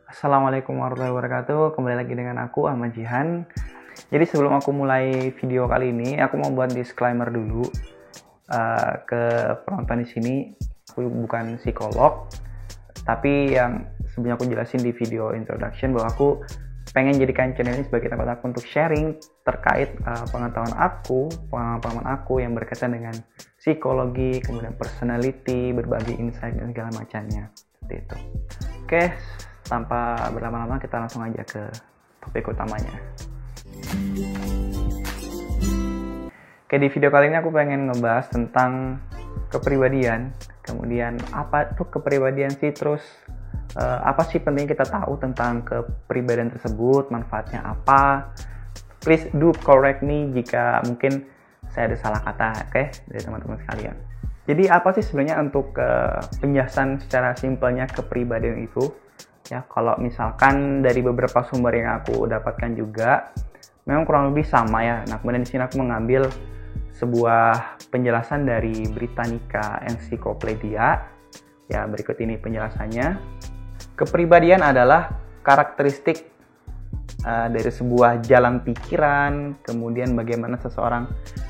Assalamualaikum warahmatullahi wabarakatuh. Kembali lagi dengan aku Ahmad Jihan. Jadi sebelum aku mulai video kali ini, aku mau buat disclaimer dulu ke penonton di sini. Aku bukan psikolog, tapi yang sebelumnya aku jelasin di video introduction bahwa aku pengen jadikan channel ini sebagai tempat aku untuk sharing terkait pengalaman aku yang berkaitan dengan psikologi, kemudian personality, berbagi insight dan segala macamnya. Seperti itu. Oke, tanpa berlama-lama kita langsung aja ke topik utamanya. Oke, di video kali ini aku pengen ngebahas tentang kepribadian. Kemudian apa tuh kepribadian sih, terus apa sih penting kita tahu tentang kepribadian tersebut, manfaatnya apa. Please do correct me jika mungkin saya ada salah kata, oke, dari teman-teman sekalian. Jadi apa sih sebenarnya untuk penjelasan secara simpelnya kepribadian itu? Ya, kalau misalkan dari beberapa sumber yang aku dapatkan juga, memang kurang lebih sama ya. Nah, kemudian di sini aku mengambil sebuah penjelasan dari Britannica Encyclopedia. Ya, berikut ini penjelasannya. Kepribadian adalah karakteristik dari sebuah jalan pikiran, kemudian bagaimana seseorang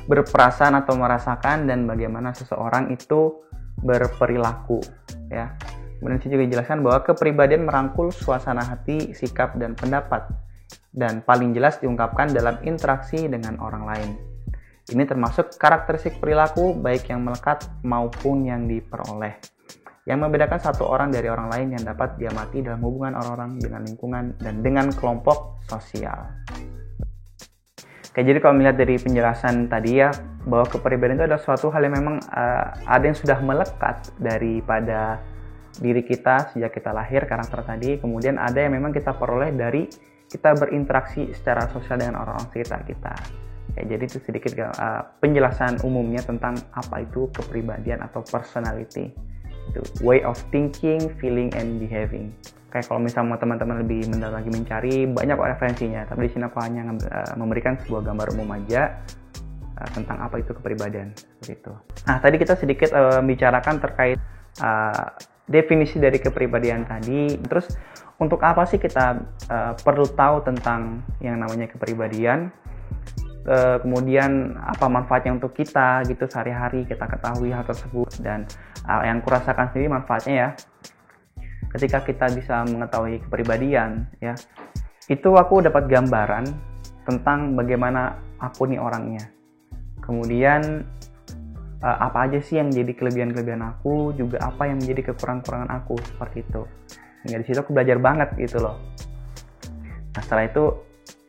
berperasaan atau merasakan, dan bagaimana seseorang itu berperilaku. Ya. Kemudian saya juga jelaskan bahwa kepribadian merangkul suasana hati, sikap, dan pendapat, dan paling jelas diungkapkan dalam interaksi dengan orang lain. Ini termasuk karakteristik perilaku baik yang melekat maupun yang diperoleh, yang membedakan satu orang dari orang lain yang dapat diamati dalam hubungan orang-orang dengan lingkungan dan dengan kelompok sosial. Oke, jadi kalau melihat dari penjelasan tadi ya, bahwa kepribadian itu adalah suatu hal yang memang ada yang sudah melekat daripada diri kita sejak kita lahir, karakter tadi. Kemudian ada yang memang kita peroleh dari kita berinteraksi secara sosial dengan orang-orang sekitar kita. Oke, jadi itu sedikit penjelasan umumnya tentang apa itu kepribadian atau personality. Itu way of thinking, feeling, and behaving. Kayak kalau misalnya teman-teman lebih mendalam lagi mencari, banyak referensinya. Tapi di sini aku hanya memberikan sebuah gambar umum aja tentang apa itu kepribadian. Seperti itu. Nah, tadi kita sedikit bicarakan terkait definisi dari kepribadian tadi. Terus untuk apa sih kita perlu tahu tentang yang namanya kepribadian? Kemudian apa manfaatnya untuk kita gitu sehari-hari, kita ketahui hal tersebut. Dan yang kurasakan sendiri manfaatnya ya, ketika kita bisa mengetahui kepribadian ya, itu aku dapat gambaran tentang bagaimana aku nih orangnya. Kemudian apa aja sih yang jadi kelebihan-kelebihan aku, juga apa yang menjadi kekurangan-kekurangan aku, seperti itu. Hingga di situ aku belajar banget gitu loh. Nah, setelah itu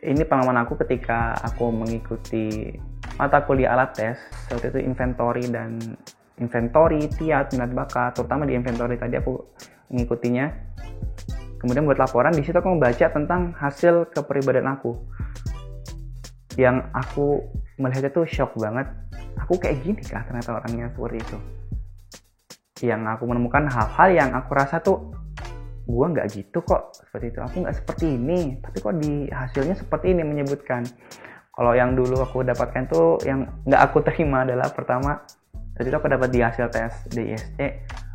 ini pengalaman aku ketika aku mengikuti mata kuliah alat tes, waktu itu inventory, TIAT, minat bakat, terutama di inventory tadi aku mengikutinya. Kemudian buat laporan, di situ aku membaca tentang hasil kepribadian aku. Yang aku melihat itu shock banget. Aku kayak gini kah ternyata orangnya, seperti itu. Yang aku menemukan hal-hal yang aku rasa tuh gue nggak gitu kok, seperti itu. Aku nggak seperti ini, tapi kok di hasilnya seperti ini menyebutkan. Kalau yang dulu aku dapatkan tuh, yang nggak aku terima adalah pertama, tadi aku dapat di hasil tes DISC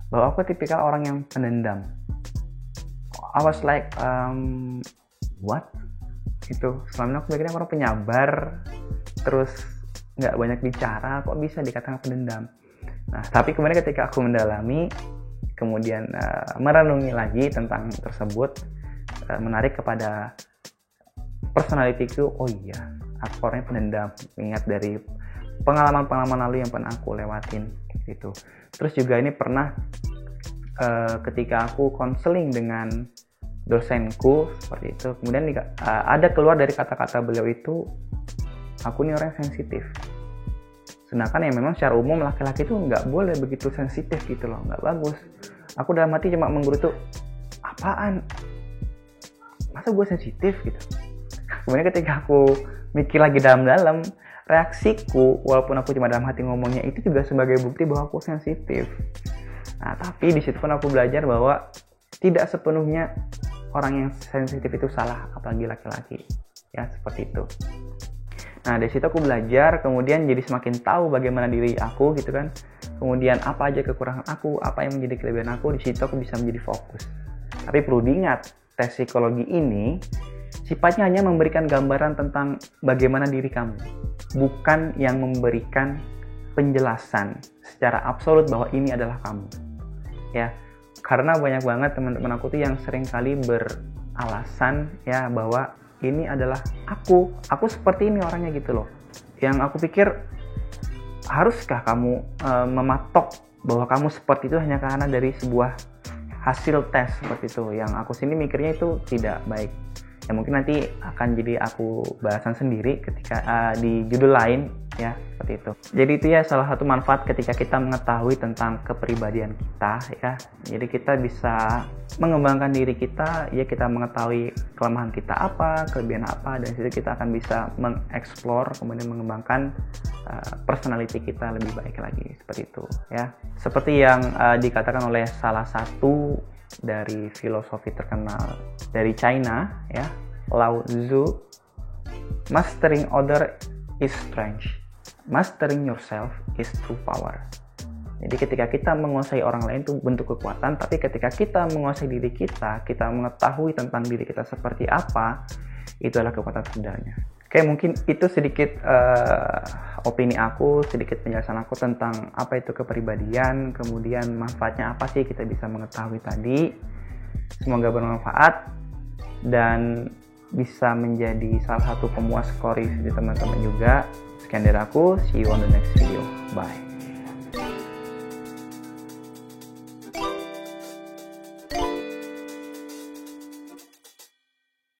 bahwa aku tipikal orang yang pendendam. I was like, what? Itu selama ini aku pikirnya orang penyabar, terus nggak banyak bicara, kok bisa dikatakan pendendam. Nah, tapi kemudian ketika aku mendalami, kemudian merenungi lagi tentang tersebut, menarik kepada personality-ku. Oh iya, aku orangnya pendendam, ingat dari pengalaman-pengalaman lalu yang pernah aku lewatin gitu. Terus juga ini pernah ketika aku konseling dengan dosenku seperti itu, kemudian ada keluar dari kata-kata beliau itu, aku ini orang sensitif. Sedangkan yang memang secara umum laki-laki itu nggak boleh begitu sensitif gitu loh, nggak bagus. Aku dalam hati cuma menggerutu, apaan? Masa gue sensitif gitu? Kemudian ketika aku mikir lagi dalam-dalam, reaksiku, walaupun aku cuma dalam hati ngomongnya, itu juga sebagai bukti bahwa aku sensitif. Nah, tapi di situ pun aku belajar bahwa tidak sepenuhnya orang yang sensitif itu salah, apalagi laki-laki. Ya, seperti itu. Nah, dari situ aku belajar, kemudian jadi semakin tahu bagaimana diri aku gitu kan. Kemudian apa aja kekurangan aku, apa yang menjadi kelebihan aku, di situ aku bisa menjadi fokus. Tapi perlu diingat, tes psikologi ini sifatnya hanya memberikan gambaran tentang bagaimana diri kamu, bukan yang memberikan penjelasan secara absolut bahwa ini adalah kamu. Ya, karena banyak banget teman-teman aku tuh yang sering kali beralasan ya bahwa ini adalah aku seperti ini orangnya gitu loh. Yang aku pikir, haruskah kamu mematok bahwa kamu seperti itu hanya karena dari sebuah hasil tes seperti itu? Yang aku sini mikirnya itu tidak baik. Ya mungkin nanti akan jadi aku bahasan sendiri ketika di judul lain ya, seperti itu. Jadi itu ya salah satu manfaat ketika kita mengetahui tentang kepribadian kita ya. Jadi kita bisa mengembangkan diri kita ya, kita mengetahui kelemahan kita apa, kelebihan apa, dan situ kita akan bisa mengeksplor kemudian mengembangkan personality kita lebih baik lagi, seperti itu ya. Seperti yang dikatakan oleh salah satu dari filosofi terkenal dari China ya, Lao Tzu, mastering other is strength, mastering yourself is true power. Jadi ketika kita menguasai orang lain itu bentuk kekuatan, tapi ketika kita menguasai diri kita mengetahui tentang diri kita seperti apa, itu adalah kekuatan sebenarnya. Oke, mungkin itu sedikit opini aku, sedikit penjelasan aku tentang apa itu kepribadian, kemudian manfaatnya apa sih kita bisa mengetahui tadi. Semoga bermanfaat dan bisa menjadi salah satu pemuas koris di teman-teman juga. Sekian dari aku, see you on the next video. Bye.